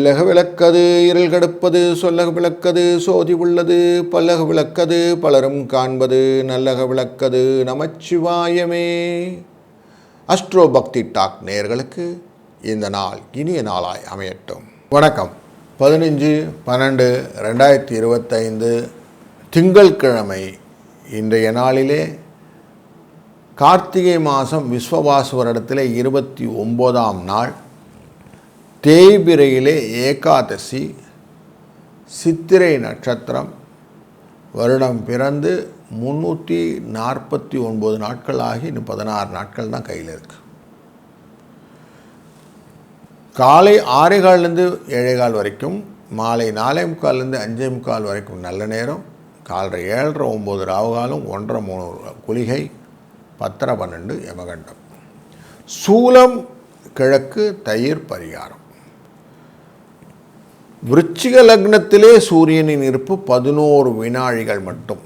அல்லக விளக்கது இருள் கடுப்பது சொல்லக விளக்கது சோதி உள்ளது பல்லக விளக்கது பலரும் காண்பது நல்லக விளக்கது நமச்சிவாயமே. அஸ்ட்ரோ பக்தி டாக் நேயர்களுக்கு இந்த நாள் இனிய நாளாய் அமையட்டும். வணக்கம். 15/12/2025 திங்கள்கிழமை. இன்றைய நாளிலே கார்த்திகை மாதம் விஸ்வவாசு வருடத்திலே 29ஆம் நாள், தேய்பிரையிலே ஏகாதசி, சித்திரை நட்சத்திரம், வருடம் பிறந்து 349 நாட்கள் ஆகி இன்னும் 16 நாட்கள் தான் கையில் இருக்குது. காலை 6:15 7:15 வரைக்கும், மாலை 4:45 5:45 வரைக்கும் நல்ல நேரம், காலை 7:30 9 ராவுகாலம், 1:30 3 குளிகை, 10:30 12 யமகண்டம். சூலம் கிழக்கு, தயிர் பரிகாரம். விருச்சிக லக்னத்திலே சூரியனின் இருப்பு 11 வினாழிகள் மட்டும்.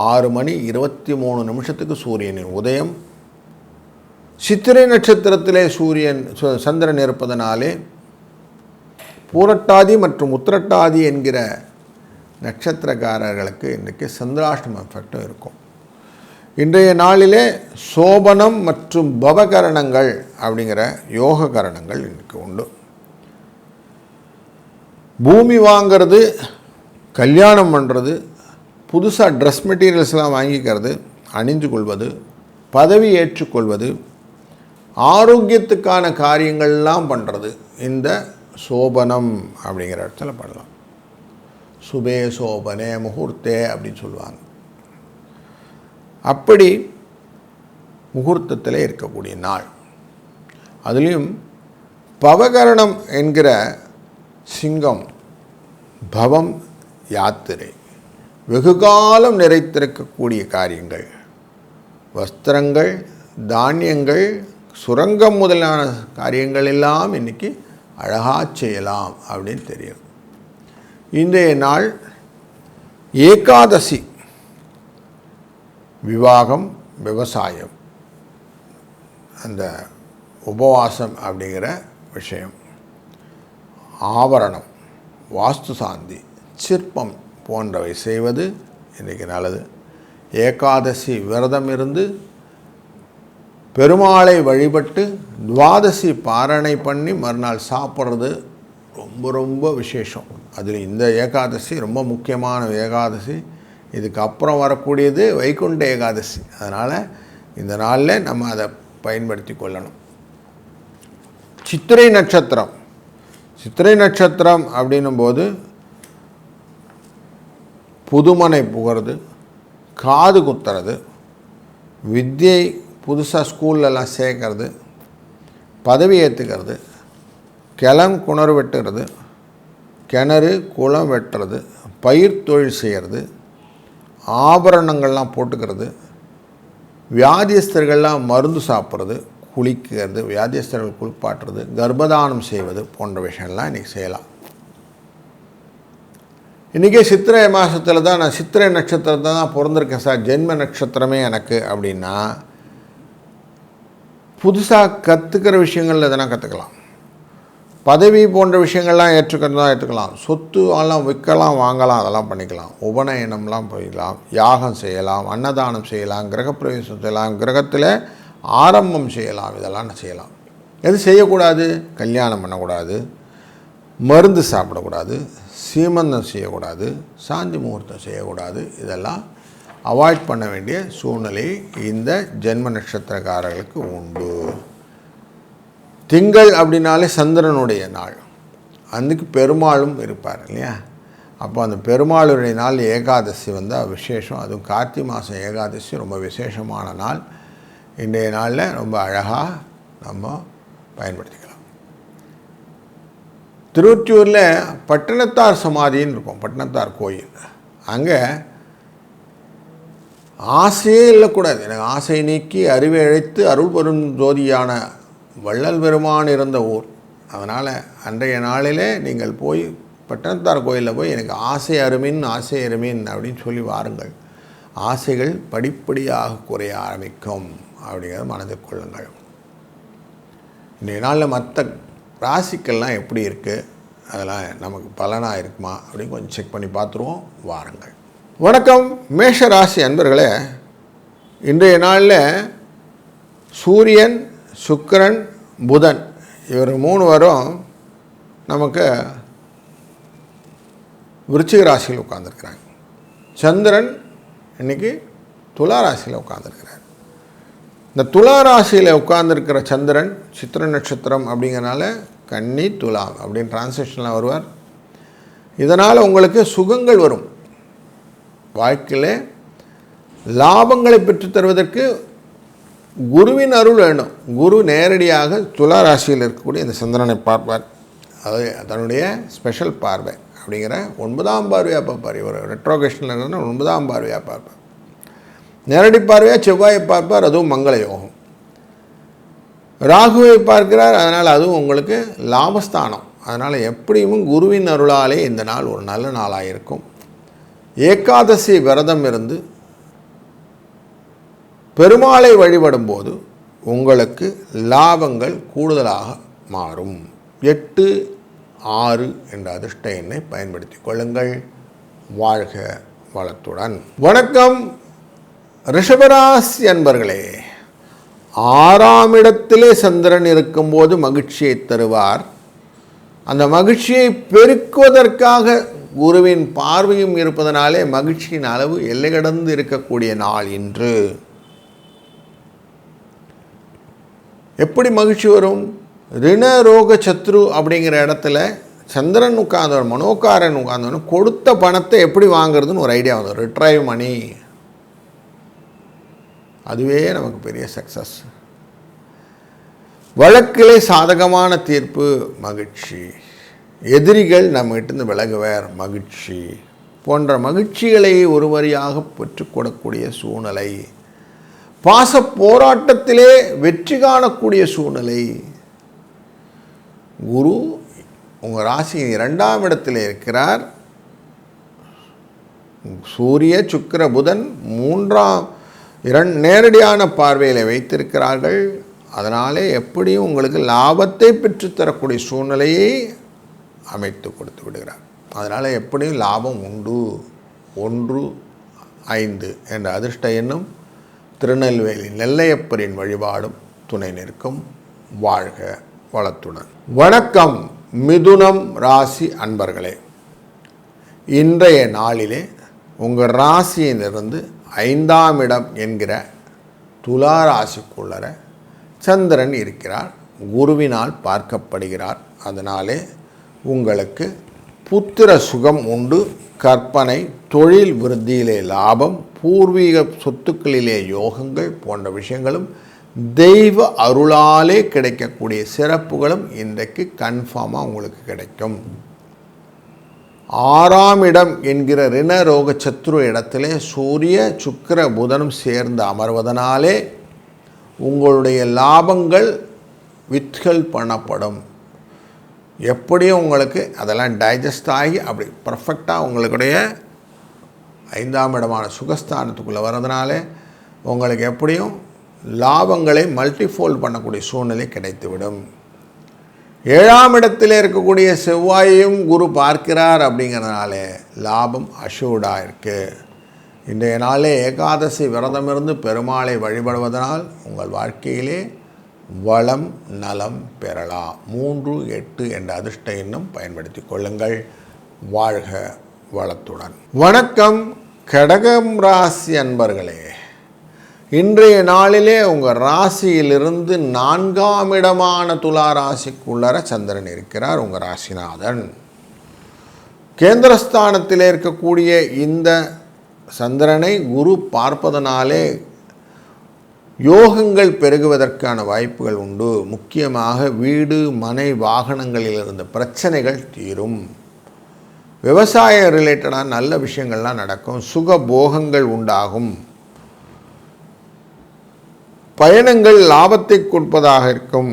6:23 சூரியனின் உதயம். சித்திரை நட்சத்திரத்திலே சந்திரன் இருப்பதனாலே பூரட்டாதி மற்றும் உத்திரட்டாதி என்கிற நட்சத்திரக்காரர்களுக்கு இன்றைக்கு சந்திராஷ்டம எஃபெக்டும் இருக்கும். இன்றைய நாளிலே சோபனம் மற்றும் பவகரணங்கள் அப்படிங்கிற யோக கரணங்கள் இன்றைக்கு உண்டு. பூமி வாங்கிறது, கல்யாணம் பண்ணுறது, புதுசாக ட்ரெஸ் மெட்டீரியல்ஸ்லாம் வாங்கிக்கிறது, அணிந்து கொள்வது, பதவி ஏற்றுக்கொள்வது, ஆரோக்கியத்துக்கான காரியங்கள்லாம் பண்ணுறது இந்த சோபனம் அப்படிங்கிற இடத்துல பண்ணலாம். சுபே சோபனே முகூர்த்தே அப்படின்னு சொல்லுவாங்க. அப்படி முகூர்த்தத்தில் இருக்கக்கூடிய நாள். அதுலேயும் பவகரணம் என்கிற சிங்கம், பவம் யாத்திரை, வெகுகாலம் நிறைத்திருக்கக்கூடிய காரியங்கள், வஸ்திரங்கள், தானியங்கள், சுரங்கம் முதலான காரியங்கள் எல்லாம் இன்றைக்கி அழகாக செய்யலாம் அப்படின்னு தெரியும். இன்றைய நாள் ஏகாதசி. விவாகம், விவசாயம், அந்த உபவாசம் அப்படிங்கிற விஷயம், ஆவரணம், வாஸ்து சாந்தி, சிற்பம் போன்றவை செய்வது இன்றைக்கு நல்லது. ஏகாதசி விரதம் இருந்து பெருமாளை வழிபட்டு துவாதசி பாரணை பண்ணி மறுநாள் சாப்பிட்றது ரொம்ப ரொம்ப விசேஷம். அதில் இந்த ஏகாதசி ரொம்ப முக்கியமான ஏகாதசி. இதுக்கப்புறம் வரக்கூடியது வைகுண்ட ஏகாதசி. அதனால் இந்த நாளில் நம்ம அதை பயன்படுத்தி கொள்ளணும். சித்திரை நட்சத்திரம். சித்திரை நட்சத்திரம் அப்படின்னும்போது புதுமனை புகிறது, காது குத்துறது, வித்தியை புதுசாக ஸ்கூல்லலாம் சேர்க்கறது, பதவி ஏற்றுக்கிறது, கிணறு வெட்டுறது, கிணறு குளம் வெட்டுறது, பயிர் தொழில் செய்கிறது, ஆபரணங்கள்லாம் போட்டுக்கிறது, வியாதியஸ்தர்கள்லாம் மருந்து சாப்பிட்றது, குளிக்கிறது, வியாதியஸ்தர்கள் குளிப்பாட்டுறது, கர்ப்பதானம் செய்வது போன்ற விஷயம்லாம் இன்றைக்கி செய்யலாம். இன்றைக்கே சித்திரை மாதத்தில் தான் நான் சித்திரை நட்சத்திரத்தை தான் பிறந்திருக்கேன் சார், ஜென்ம நட்சத்திரமே எனக்கு அப்படின்னா புதுசாக கற்றுக்கிற விஷயங்கள் எதனா கற்றுக்கலாம். பதவி போன்ற விஷயங்கள்லாம் ஏற்றுக்கிறதா ஏற்றுக்கலாம். சொத்து எல்லாம் விற்கலாம், வாங்கலாம், அதெல்லாம் பண்ணிக்கலாம். உபநயனம்லாம் போயிடலாம், யாகம் செய்யலாம், அன்னதானம் செய்யலாம், கிரகப்பிரவேசம் செய்யலாம், கிரகத்தில் ஆரம்பம் செய்யலாம், இதெல்லாம் செய்யலாம். எது செய்யக்கூடாது? கல்யாணம் பண்ணக்கூடாது, மருந்து சாப்பிடக்கூடாது, சீமந்தம் செய்யக்கூடாது, சாந்தி முகூர்த்தம் செய்யக்கூடாது. இதெல்லாம் அவாய்ட் பண்ண வேண்டிய சூழ்நிலை இந்த ஜென்ம நட்சத்திரக்காரர்களுக்கு உண்டு. திங்கள் அப்படின்னாலே சந்திரனுடைய நாள். அதுக்கு பெருமாளும் இருப்பார் இல்லையா? அப்போ அந்த பெருமாளுடைய நாள் ஏகாதசி வந்தால் விசேஷம். அதுவும் கார்த்திகை மாதம் ஏகாதசி ரொம்ப விசேஷமான நாள். இன்றைய நாளில் ரொம்ப அழகாக நம்ம பயன்படுத்திக்கலாம். திருவொற்றியூரில் பட்டினத்தார் சமாதின்னு இருக்கும், பட்டினத்தார் கோயில். அங்கே ஆசையே இல்லக்கூடாது. எனக்கு ஆசை நீக்கி அறிவை அழைத்து அருள் பெரும் ஜோதியான வள்ளல் பெருமான் இருந்த ஊர். அதனால் அன்றைய நாளிலே நீங்கள் போய் பட்டினத்தார் கோயிலில் போய் எனக்கு ஆசை அருமின் அப்படின்னு சொல்லி வாருங்கள். ஆசைகள் படிப்படியாக குறைய ஆரம்பிக்கும் அப்படிங்கிறத மனதில் கொள்ளுங்கள். இன்றைய நாளில் மற்ற ராசிக்கள்லாம் எப்படி இருக்குது அதெல்லாம் நமக்கு பலனாக இருக்குமா அப்படின்னு கொஞ்சம் செக் பண்ணி பார்த்துருவோம். வாருங்கள். வணக்கம் மேஷ ராசி அன்பர்களே. இன்றைய நாளில் சூரியன், சுக்கிரன், புதன் இவர் 3 பேரும் நமக்கு விருச்சிக ராசியில் உட்கார்ந்துருக்கிறாங்க. சந்திரன் இன்றைக்கி துலா ராசியில் உட்கார்ந்துருக்கிறார். இந்த துலா ராசியில் உட்கார்ந்துருக்கிற சந்திரன் சித்திர நட்சத்திரம் அப்படிங்கிறனால கன்னி துலாம் அப்படின்னு டிரான்ஸ்லேஷனில் வருவார். இதனால் உங்களுக்கு சுகங்கள் வரும். வாழ்க்கையில் லாபங்களை பெற்றுத் தருவதற்கு குருவின் அருள் வேண்டும். குரு நேரடியாக துலா ராசியில் இருக்கக்கூடிய இந்த சந்திரனை பார்ப்பார். அது தன்னுடைய ஸ்பெஷல் பார்வை அப்படிங்கிற 9ஆம் பார்வையாக பார்ப்பார். இவர் ரெட்ரோகேஷனில் இருந்தால் 9ஆம் பார்வையாக பார்ப்பார். நேரடி பார்வையாக செவ்வாயை பார்ப்பார். அதுவும் மங்கள யோகம். ராகுவை பார்க்கிறார். அதனால் அதுவும் உங்களுக்கு லாபஸ்தானம். அதனால் எப்படியும் குருவின் அருளாலே இந்த நாள் ஒரு நல்ல நாளாக இருக்கும். ஏகாதசி விரதம் இருந்து பெருமாளை வழிபடும் போது உங்களுக்கு லாபங்கள் கூடுதலாக மாறும். 8, 6 என்ற அதிர்ஷ்ட எண்ணை பயன்படுத்தி கொள்ளுங்கள். வாழ்க வளத்துடன். வணக்கம் ரிஷபராசி அன்பர்களே. 6ஆம் இடத்திலே சந்திரன் இருக்கும்போது மகிழ்ச்சியை தருவார். அந்த மகிழ்ச்சியை பெருக்குவதற்காக குருவின் பார்வையும் இருப்பதனாலே மகிழ்ச்சியின் அளவு எல்லை கடந்து இருக்கக்கூடிய நாள் இன்று. எப்படி மகிழ்ச்சி வரும்? ரிண ரோக சத்ரு அப்படிங்கிற இடத்துல சந்திரன் உட்கார்ந்தவன், மனோகாரன் உட்கார்ந்தவன் கொடுத்த பணத்தை எப்படி வாங்குறதுன்னு ஒரு ஐடியா வந்தது. ரிட்ரைவ் மணி. அதுவே நமக்கு பெரிய சக்ஸஸ். வழக்கிலே சாதகமான தீர்ப்பு, மகிழ்ச்சி. எதிரிகள் நம்மகிட்ட விலகுவர், மகிழ்ச்சி. போன்ற மகிழ்ச்சிகளை ஒரு வரியாக பெற்றுக்கொள்ளக்கூடிய சூழ்நிலை. பாச போராட்டத்திலே வெற்றி காணக்கூடிய சூழ்நிலை. குரு உங்கள் ராசியின் 2ஆம் இடத்தில் இருக்கிறார். சூரிய, சுக்கிர, புதன் 3 நேரடியான பார்வையில் வைத்திருக்கிறார்கள். அதனாலே எப்படியும் உங்களுக்கு லாபத்தை பெற்றுத்தரக்கூடிய சூழ்நிலையை அமைத்து கொடுத்து விடுகிறார். அதனால் எப்படியும் லாபம் உண்டு. 1, 5 என்ற அதிர்ஷ்ட எண்ணும் திருநெல்வேலி நெல்லையப்பரின் வழிபாடும் துணை நிற்கும். வாழ்க வளத்துடன். வணக்கம் மிதுனம் ராசி அன்பர்களே. இன்றைய நாளிலே உங்கள் ராசியிலிருந்து 5ஆம் இடம் என்கிற துலா ராசிக்குள்ளர சந்திரன் இருக்கிறார். குருவினால் பார்க்கப்படுகிறார். அதனாலே உங்களுக்கு புத்திர சுகம் உண்டு. கற்பனை, தொழில் விருத்தியிலே லாபம், பூர்வீக சொத்துக்களிலே யோகங்கள் போன்ற விஷயங்களும் தெய்வ அருளாலே கிடைக்கக்கூடிய சிறப்புகளும் இன்றைக்கு கன்ஃபார்மாக உங்களுக்கு கிடைக்கும். 6ஆம் இடம் என்கிற ரிண ரோக சத்ரு இடத்திலே சூரிய, சுக்கிர, புதனும் சேர்ந்து அமர்வதனாலே உங்களுடைய லாபங்கள் வித்கள் பண்ணப்படும். எப்படியும் உங்களுக்கு அதெல்லாம் டைஜஸ்ட் ஆகி அப்படி பர்ஃபெக்டாக உங்களுடைய 5ஆம் இடமான சுகஸ்தானத்துக்குள்ளே வர்றதுனால உங்களுக்கு எப்படியும் லாபங்களை மல்டிஃபோல்ட் பண்ணக்கூடிய சூழ்நிலை கிடைத்துவிடும். 7ஆம் இடத்தில் இருக்கக்கூடிய செவ்வாயையும் குரு பார்க்கிறார். அப்படிங்கிறதுனால லாபம் அஷூர்டாக இருக்குது. இன்றைய நாளே ஏகாதசி விரதமிருந்து பெருமாளை வழிபடுவதனால் உங்கள் வாழ்க்கையிலே வளம் நலம் பெறலாம். 3, 8 என்ற அதிர்ஷ்ட எண்ணும் பயன்படுத்தி கொள்ளுங்கள். வாழ்க வளத்துடன். வணக்கம் கடகம் ராசி அன்பர்களே. இன்றைய நாளிலே உங்கள் ராசியிலிருந்து 4ஆம் இடமான துலா ராசிக்குள்ளர சந்திரன் இருக்கிறார். உங்கள் ராசிநாதன் கேந்திரஸ்தானத்தில் இருக்கக்கூடிய இந்த சந்திரனை குரு பார்ப்பதனாலே யோகங்கள் பெருகுவதற்கான வாய்ப்புகள் உண்டு. முக்கியமாக வீடு, மனை, வாகனங்களில் இருந்த பிரச்சனைகள் தீரும். விவசாய ரிலேட்டடான நல்ல விஷயங்கள்லாம் நடக்கும். சுக போகங்கள் உண்டாகும். பயணங்கள் லாபத்தை கொடுப்பதாக இருக்கும்.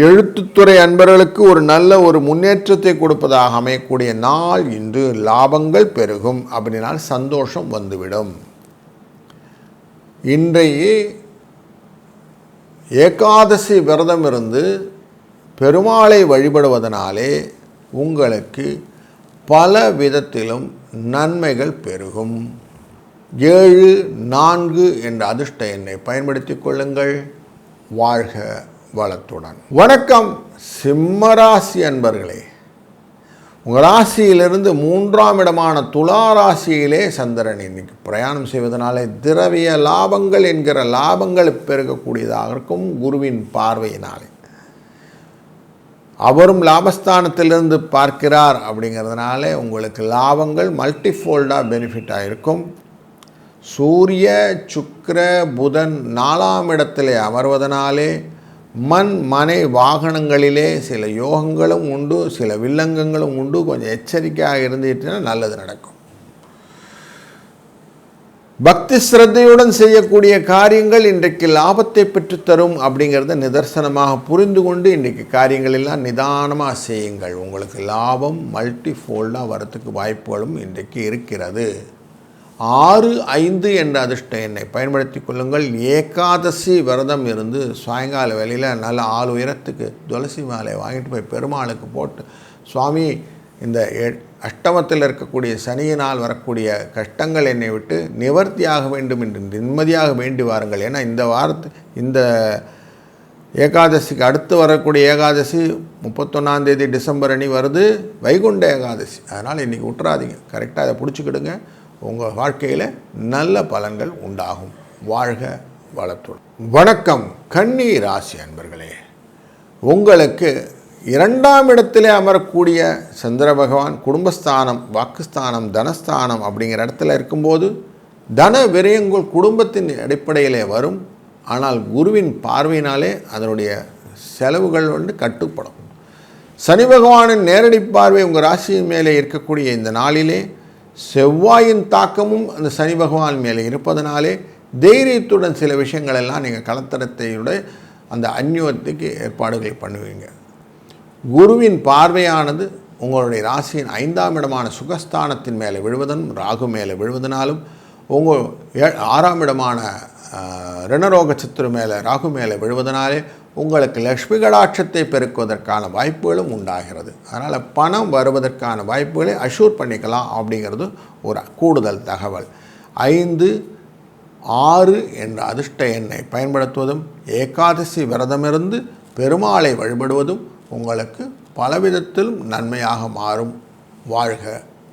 எழுத்துத்துறை அன்பர்களுக்கு ஒரு நல்ல முன்னேற்றத்தை கொடுப்பதாக அமையக்கூடிய நாள் இன்று. லாபங்கள் பெருகும். அப்படினால் சந்தோஷம் வந்துவிடும். இன்றைய ஏகாதசி விரதம் இருந்து பெருமாளை வழிபடுவதனாலே உங்களுக்கு பல விதத்திலும் நன்மைகள் பெருகும். 7-4 என்ற அதிர்ஷ்ட எண்ணை பயன்படுத்திக் கொள்ளுங்கள். வாழ்க வளத்துடன். வணக்கம் சிம்மராசி அன்பர்களே. உங்கள் ராசியிலிருந்து 3ஆம் இடமான துலா ராசியிலே சந்திரன் இன்னைக்கு பிரயாணம் செய்வதனாலே திரவிய லாபங்கள் என்கிற லாபங்கள் பெருகக்கூடியதாக இருக்கும். குருவின் பார்வையினாலே அவரும் லாபஸ்தானத்திலிருந்து பார்க்கிறார். அப்படிங்கிறதுனால உங்களுக்கு லாபங்கள் மல்டிஃபோல்டாக பெனிஃபிட்டாக இருக்கும். சூரிய சுக்கிர புதன் 4ஆம் இடத்திலே அமர்வதனாலே மண் மனை வாகனங்களிலே சில யோகங்களும் உண்டு, சில வில்லங்கங்களும் உண்டு. கொஞ்சம் எச்சரிக்கையாக இருந்துட்டுனா நல்லது நடக்கும். பக்தி ஸ்ரத்தையுடன் செய்யக்கூடிய காரியங்கள் இன்றைக்கு லாபத்தை பெற்றுத்தரும் அப்படிங்கிறத நிதர்சனமாக புரிந்து கொண்டு இன்றைக்கு காரியங்கள் எல்லாம் நிதானமாக செய்யுங்கள். உங்களுக்கு லாபம் மல்டிஃபோல்டாக வரத்துக்கு வாய்ப்புகளும் இன்றைக்கு இருக்கிறது. 6-5 என்ற அதிர்ஷ்ட எண்ணை பயன்படுத்தி கொள்ளுங்கள். ஏகாதசி விரதம் இருந்து சாயங்கால வேளையில் நல்ல 6 உயரத்துக்கு துளசி மாலை வாங்கிட்டு போய் பெருமாளுக்கு போட்டு, சுவாமி இந்த அஷ்டமத்தில் இருக்கக்கூடிய சனியினால் வரக்கூடிய கஷ்டங்கள் என்னை விட்டு நிவர்த்தியாக வேண்டும் என்று நிம்மதியாக வேண்டி வாருங்கள். ஏன்னா இந்த ஏகாதசிக்கு அடுத்து வரக்கூடிய ஏகாதசி 31ஆம் தேதி டிசம்பர் அணி வருது, வைகுண்ட ஏகாதசி. அதனால் இன்றைக்கி விட்டுறாதீங்க, கரெக்டாக அதை பிடிச்சிக்கிடுங்க. உங்கள் வாழ்க்கையில் நல்ல பலன்கள் உண்டாகும். வாழ்க வளத்துடன். வணக்கம் கன்னி ராசி அன்பர்களே. உங்களுக்கு 2ஆம் இடத்திலே அமரக்கூடிய சந்திர பகவான் குடும்பஸ்தானம், வாக்குஸ்தானம், தனஸ்தானம் அப்படிங்கிற இடத்துல இருக்கும்போது தன விரயங்கள் குடும்பத்தின் அடிப்படையிலே வரும். ஆனால் குருவின் பார்வையினாலே அதனுடைய செலவுகள் கட்டுப்படும். சனி பகவானின் நேரடி பார்வை உங்கள் ராசியின் மேலே இருக்கக்கூடிய இந்த நாளிலே செவ்வாயின் தாக்கமும் அந்த சனி பகவான் மேலே இருப்பதனாலே தைரியத்துடன் சில விஷயங்கள் எல்லாம் நீங்கள் கலத்தரத்தையுடைய அந்த அந்யோகத்துக்கு ஏற்பாடுகள் பண்ணுவீங்க. குருவின் பார்வையானது உங்களுடைய ராசியின் 5ஆம் இடமான சுகஸ்தானத்தின் மேலே விழுவதனும் ராகு மேலே விழுவதனாலும் உங்கள் 6ஆம் இடமான ரிணரோக சத்துரு மேலே ராகு மேலே விழுவதனாலே உங்களுக்கு லக்ஷ்மி கடாட்சத்தை பெருக்குவதற்கான வாய்ப்புகளும் உண்டாகிறது. அதனால் பணம் வருவதற்கான வாய்ப்புகளை அஷூர் பண்ணிக்கலாம் அப்படிங்கிறது ஒரு கூடுதல் தகவல். 5-6 என்ற அதிர்ஷ்ட எண்ணை பயன்படுத்துவதும் ஏகாதசி விரதமிருந்து பெருமாளை வழிபடுவதும் உங்களுக்கு பலவிதத்திலும் நன்மையாக மாறும். வாழ்க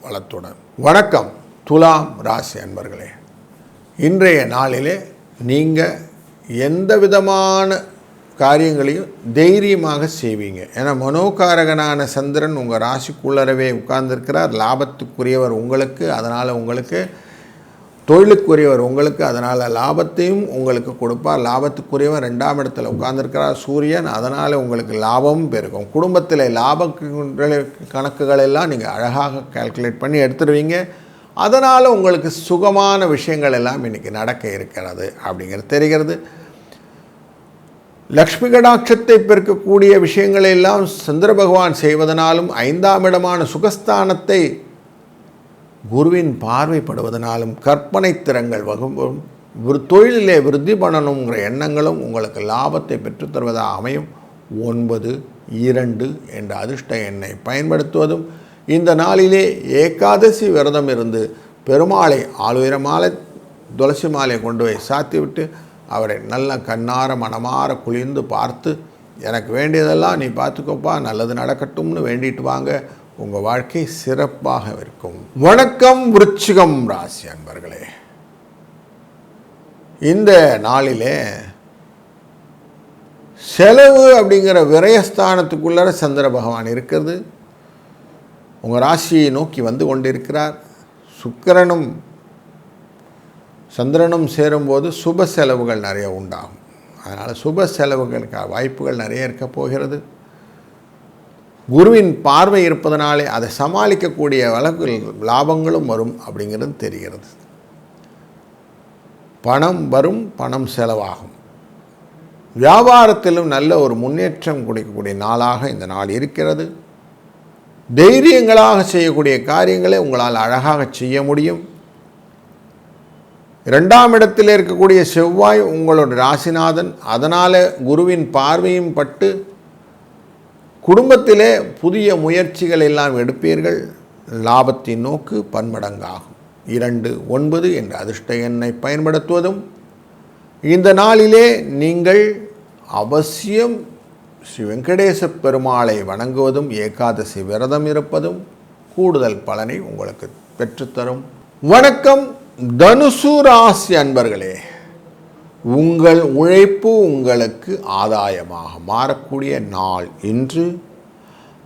வளத்துடன். வணக்கம் துலாம் ராசி அன்பர்களே. இன்றைய நாளிலே நீங்கள் எந்த விதமான காரியங்களையும் தைரியமாக செய்வீங்க. ஏன்னா மனோகாரகனான சந்திரன் உங்கள் ராசிக்குள்ளரவே உட்கார்ந்துருக்கிறார். லாபத்துக்குரியவர் உங்களுக்கு, அதனால் உங்களுக்கு தொழிலுக்குரியவர் உங்களுக்கு, அதனால் லாபத்தையும் உங்களுக்கு கொடுப்பார். லாபத்துக்குரியவர் 2ஆம் இடத்துல உட்கார்ந்துருக்கிறார் சூரியன், அதனால் உங்களுக்கு லாபமும் பெருகும். குடும்பத்தில் லாப கணக்குகள் எல்லாம் நீங்கள் அழகாக கால்குலேட் பண்ணி எடுத்துடுவீங்க. அதனால் உங்களுக்கு சுகமான விஷயங்கள் எல்லாம் இன்றைக்கி நடக்க இருக்கிறது அப்படிங்கிறது தெரிகிறது. லக்ஷ்மி கடாட்சத்தை பெருக்கக்கூடிய விஷயங்களை எல்லாம் சந்திர பகவான் செய்வதனாலும் 5ஆம் இடமான சுகஸ்தானத்தை குருவின் பார்வைப்படுவதனாலும் கற்பனை திறங்கள் வகுப்பும் தொழிலிலே விருத்தி பண்ணணுங்கிற எண்ணங்களும் உங்களுக்கு லாபத்தை பெற்றுத்தருவதாக அமையும். 9-2 என்ற அதிர்ஷ்ட எண்ணை பயன்படுத்துவதும் இந்த நாளிலே ஏகாதசி விரதம் இருந்து பெருமாளை 6 உயர மாலை துளசி மாலை கொண்டு போய் சாத்திவிட்டு அவரை நல்ல கண்ணார மனமாற குளிர்ந்து பார்த்து, எனக்கு வேண்டியதெல்லாம் நீ பார்த்துக்கோப்பா, நல்லது நடக்கட்டும்னு வேண்டிட்டு வாங்க. உங்கள் வாழ்க்கை சிறப்பாக இருக்கும். வணக்கம் விருச்சிகம் ராசி அன்பர்களே. இந்த நாளிலே செலவு அப்படிங்கிற விரயஸ்தானத்துக்குள்ளே சந்திர பகவான் இருக்கிறது. உங்கள் ராசியை நோக்கி வந்து கொண்டிருக்கிறார். சுக்கிரனும் சந்திரனும் சேரும்போது சுப செலவுகள் நிறைய உண்டாகும். அதனால் சுப செலவுகளுக்கான வாய்ப்புகள் நிறைய இருக்க போகிறது. குருவின் பார்வை இருப்பதனாலே அதை சமாளிக்கக்கூடிய லாபங்களும் வரும் அப்படிங்கிறது தெரிகிறது. பணம் வரும், பணம் செலவாகும். வியாபாரத்திலும் நல்ல ஒரு முன்னேற்றம் கொடுக்கக்கூடிய நாளாக இந்த நாள் இருக்கிறது. தைரியங்களாக செய்யக்கூடிய காரியங்களை உங்களால் அழகாக செய்ய முடியும். 2ஆம் இடத்தில் இருக்கக்கூடிய செவ்வாய் உங்களோட ராசிநாதன், அதனால் குருவின் பார்வையும் பட்டு குடும்பத்திலே புதிய முயற்சிகள் எல்லாம் எடுப்பீர்கள். லாபத்தின் நோக்கு பன்மடங்காகும். 2 9 என்ற அதிர்ஷ்ட எண்ணை பயன்படுத்துவதும், இந்த நாளிலே நீங்கள் அவசியம் ஸ்ரீ வெங்கடேச பெருமாளை வணங்குவதும், ஏகாதசி விரதம் இருப்பதும் கூடுதல் பலனை உங்களுக்கு பெற்றுத்தரும். வணக்கம் தனுசு ராசி அன்பர்களே, உங்கள் உழைப்பு உங்களுக்கு ஆதாயமாக மாறக்கூடிய நாள் இன்று.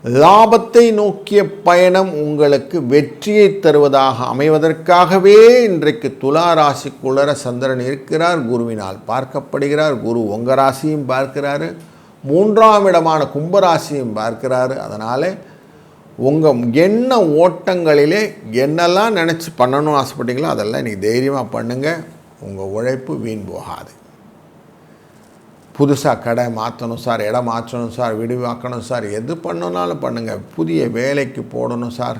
லாபத்தை நோக்கிய பயணம் உங்களுக்கு வெற்றியை தருவதாக அமைவதற்காகவே இன்றைக்கு துலா ராசிக்குள்ளர சந்திரன் இருக்கிறார். குருவினால் பார்க்கப்படுகிறார். குரு உங்கள் ராசியும் பார்க்கிறாரு, 3ஆம் இடமான கும்பராசியும் பார்க்கிறாரு. அதனால் உங்கள் எண்ண ஓட்டங்களிலே என்னெல்லாம் நினச்சி பண்ணணும்னு ஆசைப்பட்டீங்களோ அதெல்லாம் இன்றைக்கி தைரியமாக பண்ணுங்கள். உங்கள் உழைப்பு வீண் போகாது. புதுசாக கடை மாற்றணும் சார், இடம் மாற்றணும் சார், வீடு வாக்கணும் சார், எது பண்ணணுன்னாலும் பண்ணுங்கள். புதிய வேலைக்கு போடணும் சார்,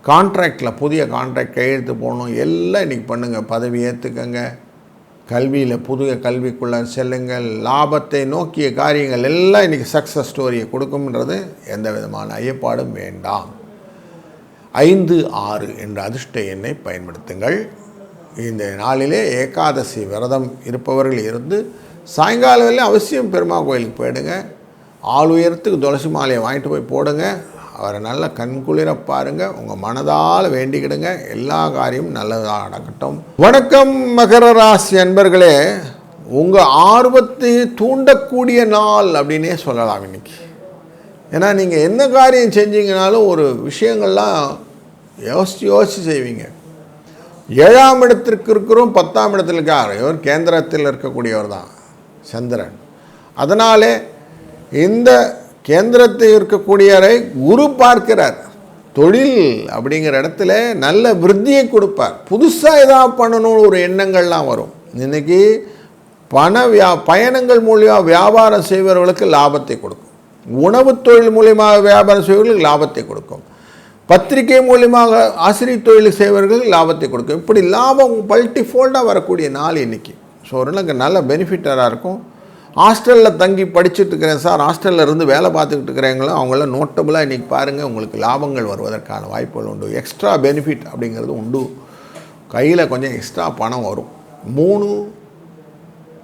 கான்ட்ராக்டில் புதிய கான்ட்ராக்ட் கையெழுத்து போடணும், எல்லாம் இன்றைக்கி பண்ணுங்கள். பதவி ஏற்றுக்கங்க, கல்வியில் புதிய கல்விக்குள்ளே செல்லுங்கள். லாபத்தை நோக்கிய காரியங்கள் எல்லாம் இன்றைக்கி சக்ஸஸ் ஸ்டோரியை கொடுக்கும்ன்றது எந்த விதமான ஐயப்பாடும் வேண்டாம். 5 6 என்ற அதிர்ஷ்ட எண்ணை பயன்படுத்துங்கள். இந்த நாளிலே ஏகாதசி விரதம் இருப்பவர்கள் இருந்து சாயங்கால வேலை அவசியம் பெருமாள் கோயிலுக்கு போயிடுங்க. ஆள் உயரத்துக்கு துளசி மாலையை வாங்கிட்டு போய் போடுங்க. அவரை நல்லா கண்குளிர பாருங்கள். உங்கள் மனதால் வேண்டிக்கிடுங்க. எல்லா காரியமும் நல்லதாக நடக்கட்டும். வணக்கம் மகர ராசி அன்பர்களே, உங்கள் ஆர்வத்தை தூண்டக்கூடிய நாள் அப்படின்னே சொல்லலாம் இன்றைக்கி. ஏன்னா நீங்கள் என்ன காரியம் செஞ்சீங்கனாலும் ஒரு விஷயங்கள்லாம் யோசித்து செய்வீங்க. 7ஆம் இடத்திற்கு இருக்கிறோம், 10ஆம் இடத்தில் இருக்கார். இவர் கேந்திரத்தில் இருக்கக்கூடியவர் தான் சந்திரன். அதனாலே இந்த கேந்திரத்தில் இருக்கக்கூடியவரை குரு பார்க்கிறார். தொழில் அப்படிங்கிற இடத்துல நல்ல விருத்தியை கொடுப்பார். புதுசாக எதாவது பண்ணணும்னு ஒரு எண்ணங்கள்லாம் வரும். இன்றைக்கி பயணங்கள் மூலியமாக வியாபாரம் செய்பவர்களுக்கு லாபத்தை கொடுக்கும். உணவு தொழில் மூலியமாக வியாபாரம் செய்பவர்களுக்கு லாபத்தை கொடுக்கும். பத்திரிகை மூலியமாக ஆசிரியர் தொழில் செய்வர்கள் லாபத்தை கொடுக்கும். இப்படி லாபம் மல்டிஃபோல்டாக வரக்கூடிய நாள் இன்றைக்கி. ஸோ ஒரு நல்ல பெனிஃபிட்டராக இருக்கும். ஹாஸ்டலில் தங்கி படிச்சுட்டு இருக்கிறேன் சார், ஹாஸ்டலில் இருந்து வேலை பார்த்துக்கிட்டு இருக்கிறவங்களும் அவங்களாம் நோட்டபுளாக இன்றைக்கி பாருங்கள், உங்களுக்கு லாபங்கள் வருவதற்கான வாய்ப்புகள் உண்டு. எக்ஸ்ட்ரா பெனிஃபிட் அப்படிங்கிறது உண்டு. கையில் கொஞ்சம் எக்ஸ்ட்ரா பணம் வரும். 3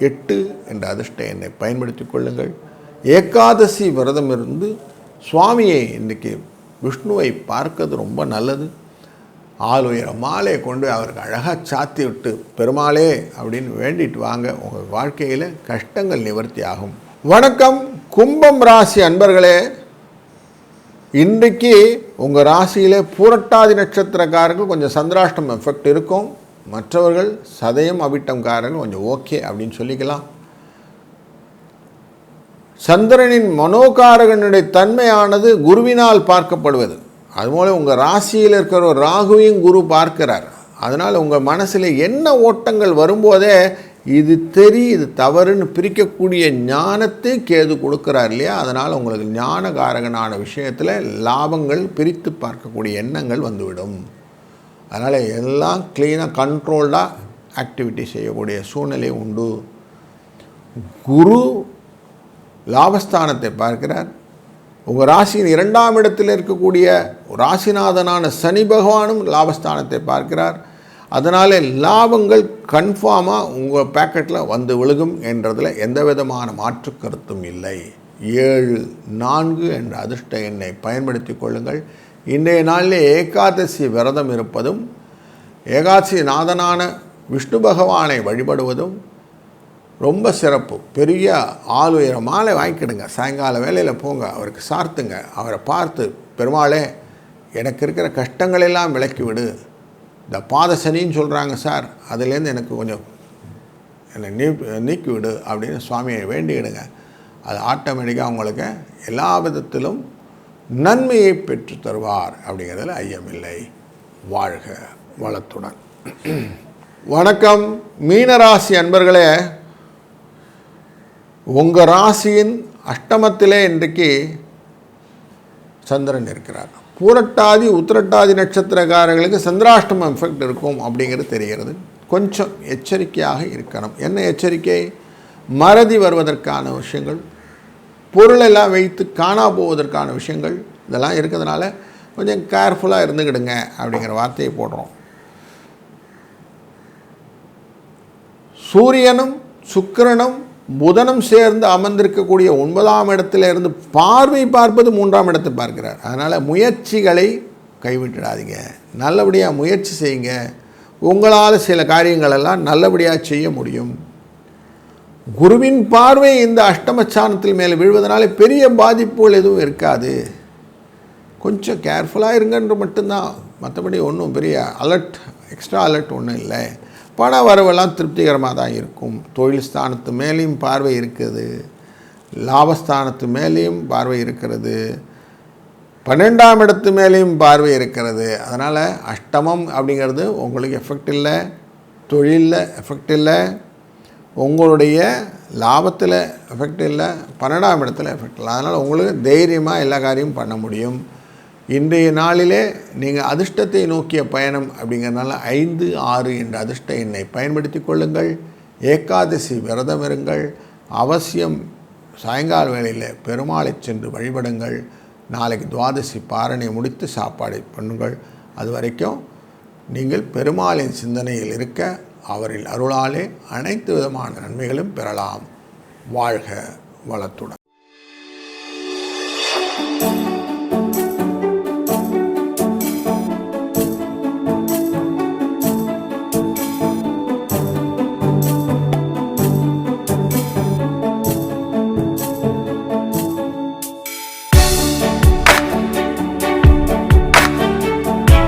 8 என்ற அதிர்ஷ்ட எண்ணை பயன்படுத்தி கொள்ளுங்கள். ஏகாதசி விரதம் இருந்து சுவாமியை இன்றைக்கி விஷ்ணுவை பார்க்கறது ரொம்ப நல்லது. ஆள் உயர மாலையை கொண்டு அவருக்கு அழகாக சாத்தி விட்டு பெருமாளே அப்படின்னு வேண்டிட்டு வாங்க. உங்கள் வாழ்க்கையில் கஷ்டங்கள் நிவர்த்தி ஆகும். வணக்கம் கும்பம் ராசி அன்பர்களே, இன்றைக்கு உங்கள் ராசியிலே பூரட்டாதி நட்சத்திரக்காரர்கள் கொஞ்சம் சந்திராஷ்டம் எஃபெக்ட் இருக்கும். மற்றவர்கள் சதயம் அவிட்டம்காரர்கள் கொஞ்சம் ஓகே அப்படின்னு சொல்லிக்கலாம். சந்திரனின் மனோகாரகனுடைய தன்மையானது குருவினால் பார்க்கப்படுவது. அதுபோல் உங்கள் ராசியில் இருக்கிற ஒரு ராகுவையும் குரு பார்க்கிறார். அதனால் உங்கள் மனசில் என்ன ஓட்டங்கள் வரும்போதே இது இது தவறுன்னு பிரிக்கக்கூடிய ஞானத்தை கேது கொடுக்குறார் இல்லையா? அதனால் உங்களுக்கு ஞானகாரகனான விஷயத்தில் லாபங்கள் பிரித்து பார்க்கக்கூடிய எண்ணங்கள் வந்துவிடும். அதனால் எல்லாம் க்ளீனாக கண்ட்ரோல்டாக ஆக்டிவிட்டி செய்யக்கூடிய சூழ்நிலை உண்டு. குரு லாபஸ்தானத்தை பார்க்கிறார். உங்கள் ராசியின் 2ஆம் இடத்தில் இருக்கக்கூடிய ராசிநாதனான சனி பகவானும் லாபஸ்தானத்தை பார்க்கிறார். அதனால் லாபங்கள் கன்ஃபார்மாக உங்கள் பேக்கெட்டில் வந்து விழுகும் என்றதில் எந்த விதமான மாற்று கருத்தும் இல்லை. 7 4 என்ற அதிர்ஷ்ட எண்ணை பயன்படுத்தி கொள்ளுங்கள். இன்றைய நாளிலே ஏகாதசி விரதம் இருப்பதும் ஏகாதசி நாதனான விஷ்ணு பகவானை வழிபடுவதும் ரொம்ப சிறப்பு. பெரிய ஆள் உயர மாலை வாங்கிக்கிடுங்க. சாயங்கால வேலையில் போங்க, அவருக்கு சார்த்துங்க. அவரை பார்த்து பெருமாளே எனக்கு இருக்கிற கஷ்டங்களெல்லாம் விலக்கிவிடு, இந்த பாத சனின்னு சொல்கிறாங்க சார், அதுலேருந்து எனக்கு கொஞ்சம் என்னை நீக்கிவிடு அப்படின்னு சுவாமியை வேண்டிக்கிடுங்க. அது ஆட்டோமேட்டிக்காக உங்களுக்கு எல்லா விதத்திலும் நன்மையை பெற்று தருவார் அப்படிங்கிறதுல ஐயமில்லை. வாழ்க வளத்துடன். வணக்கம் மீனராசி அன்பர்களே, உங்கள் ராசியின் அஷ்டமத்திலே இன்றைக்கு சந்திரன் இருக்கிறார். பூரட்டாதி உத்திரட்டாதி நட்சத்திரக்காரர்களுக்கு சந்திராஷ்டம எஃபெக்ட் இருக்கும் அப்படிங்கிறது தெரிகிறது. கொஞ்சம் எச்சரிக்கையாக இருக்கணும். என்ன எச்சரிக்கை? மறதி வருவதற்கான விஷயங்கள், பொருளெல்லாம் வைத்து காணா போவதற்கான விஷயங்கள் இதெல்லாம் இருக்கிறதுனால கொஞ்சம் கேர்ஃபுல்லாக இருந்துக்கிடுங்க அப்படிங்கிற வார்த்தையை போடுறோம். சூரியனும் சுக்கிரனும் புதனும் சேர்ந்து அமர்ந்திருக்கக்கூடிய 9ஆம் இடத்துல இருந்து பார்வை பார்ப்பது 3ஆம் இடத்தை பார்க்கிறார். அதனால் முயற்சிகளை கைவிட்டுடாதீங்க, நல்லபடியாக முயற்சி செய்யுங்க. உங்களால் சில காரியங்களெல்லாம் நல்லபடியாக செய்ய முடியும். குருவின் பார்வை இந்த அஷ்டமஸ்தானத்தில் மேலே விழுவதனால பெரிய பாதிப்புகள் எதுவும் இருக்காது. கொஞ்சம் கேர்ஃபுல்லாக இருங்கன்று மட்டும்தான், மற்றபடி ஒன்றும் பெரிய அலர்ட் எக்ஸ்ட்ரா அலர்ட் ஒன்றும் இல்லை. பண வரவெல்லாம் திருப்திகரமாக தான் இருக்கும். தொழில் ஸ்தானத்து மேலேயும் பார்வை இருக்குது, லாபஸ்தானத்து மேலேயும் பார்வை இருக்கிறது, 12ஆம் இடத்து மேலேயும் பார்வை இருக்கிறது. அதனால் அஷ்டமம் அப்படிங்கிறது உங்களுக்கு எஃபெக்ட் இல்லை, தொழிலில் எஃபெக்ட் இல்லை, உங்களுடைய லாபத்தில் எஃபெக்ட் இல்லை, 12ஆம் இடத்துல எஃபெக்ட் இல்லை. அதனால் உங்களுக்கு தைரியமாக எல்லா காரியமும் பண்ண முடியும். இன்றைய நாளிலே நீங்கள் அதிர்ஷ்டத்தை நோக்கிய பயணம் அப்படிங்கிறதுனால 5, 6 என்ற அதிர்ஷ்ட எண்ணை பயன்படுத்தி கொள்ளுங்கள். ஏகாதசி விரதம் இருங்கள். அவசியம் சாயங்கால வேளையில் பெருமாளை சென்று வழிபடுங்கள். நாளைக்கு துவாதசி பாரணை முடித்து சாப்பாடை பண்ணுங்கள். அது வரைக்கும் நீங்கள் பெருமாளின் சிந்தனையில் இருக்க அவரின் அருளாலே அனைத்து விதமான நன்மைகளும் பெறலாம். வாழ்க வளத்துடன்.